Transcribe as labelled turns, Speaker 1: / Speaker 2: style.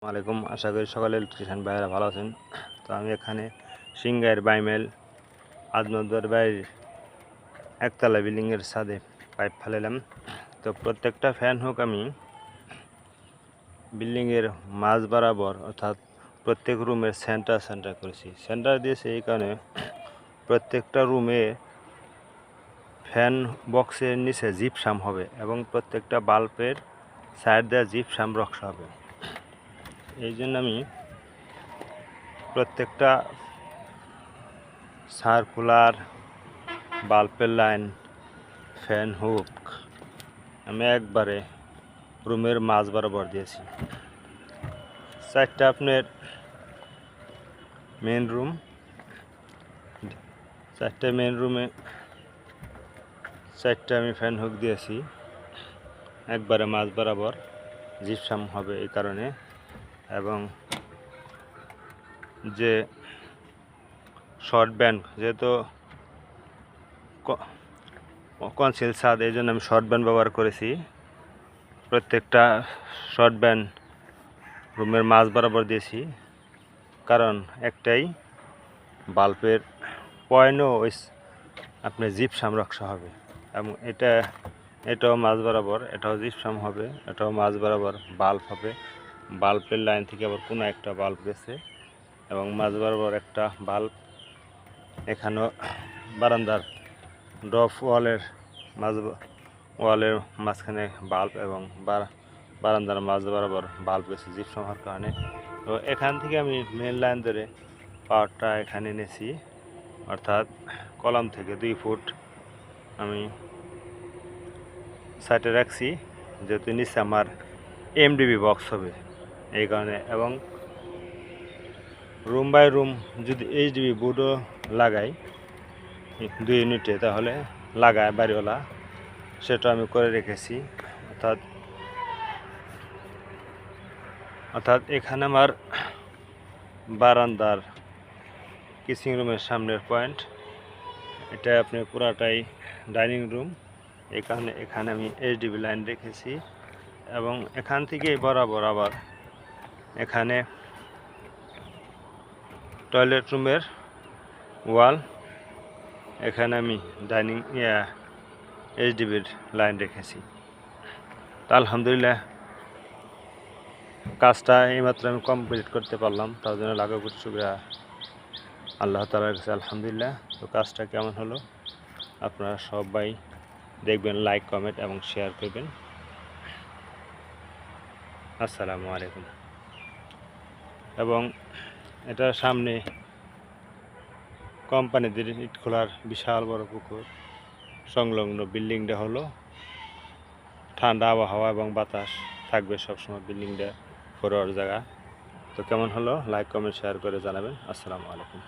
Speaker 1: আলাইকুম, আশা করি সকালে ইলেকট্রিশিয়ান ভাইয়েরা ভালো আছেন। তো আমি এখানে সিংগাইয়ের বাইমেল আজমতদার বাড়ির একতলা বিল্ডিংয়ের ছাদে পাইপ ফেলালাম। তো প্রত্যেকটা ফ্যান হোক আমি বিল্ডিংয়ের মাঝ বরাবর অর্থাৎ প্রত্যেক রুমের সেন্টার করেছি। সেন্টার দিয়েছে এই কারণে প্রত্যেকটা রুমে ফ্যান বক্সের নিচে জিপসাম হবে এবং প্রত্যেকটা বাল্বের সাইড দেওয়া জিপসাম বক্স হবে। এই জন্য আমি প্রত্যেকটা সার্কুলার বাল্বের লাইন ফ্যান হুক আমি একবারে রুমের মাঝ বরাবর দিয়েছি। চারটা আপনার মেন রুম, চারটা মেন রুমে চারটা আমি ফ্যান হুক দিয়েছি একবারে মাঝ বরাবর জিপসাম হবে এই কারণে। এবং যে শর্ট ব্যান্ড যেহেতু কনসিল ছাদ, এই জন্য আমি শর্ট ব্যান্ড ব্যবহার করেছি। প্রত্যেকটা শর্ট ব্যান্ড রুমের মাঝ বরাবর দিয়েছি, কারণ একটাই বাল্বের পয়েন্টও ওই আপনার জিপসাম রাখা হবে এবং এটাও মাঝ বরাবর, এটাও জিপসাম হবে, এটাও মাঝ বরাবর বাল্ব হবে। বাল্বের লাইন থেকে আবার কোনো একটা বাল্ব গেছে এবং মাঝ বরাবর একটা বাল্ব। এখানেও বারান্দার ড্রপ ওয়ালের মাঝখানে বাল্ব এবং বারান্দার মাঝ বরাবর বাল্ব গেছে জিপসাম হওয়ার কারণে। তো এখান থেকে আমি মেন লাইন ধরে পাওয়ারটা এখানে এনেছি, অর্থাৎ কলাম থেকে 2 ফুট আমি সাইডে রাখছি, যেহেতু নিচে আমার এমডিবি বক্স হবে এই কারণে। এবং রুম বাই রুম যদি এইচডিবি বোর্ডও লাগাই 2 ইউনিটে, তাহলে লাগায় বাড়িওয়ালা, সেটা আমি করে রেখেছি। অর্থাৎ এখানে আমার বারান্দার কিচিং রুমের সামনের পয়েন্ট, এটা আপনি পুরাটাই ডাইনিং রুম, এই কারণে এখানে আমি এইচডিবি লাইন রেখেছি। এবং এখান থেকে বরাবর আবার এখানে টয়লেট রুমের ওয়াল, এখানে আমি ডাইনিং এইচডিবির লাইন রেখেছি। তা আলহামদুলিল্লাহ কাজটা এইমাত্র আমি কমপ্লিট করতে পারলাম, তার জন্য লাখো কোটি শুকরিয়া আল্লাহ তাআলার কাছে আলহামদুলিল্লাহ। তো কাজটা কেমন হলো আপনারা সবাই দেখবেন, লাইক কমেন্ট এবং শেয়ার করবেন। আসসালামু আলাইকুম। এবং এটার সামনে কোম্পানিদের ইট খোলার বিশাল বড় পুকুর, সংলগ্ন বিল্ডিংটা হলো ঠান্ডা আবহাওয়া এবং বাতাস থাকবে সবসময় বিল্ডিংটা ঘোরার জায়গা। তো কেমন হলো লাইক কমেন্ট শেয়ার করে জানাবেন। আসসালামু আলাইকুম।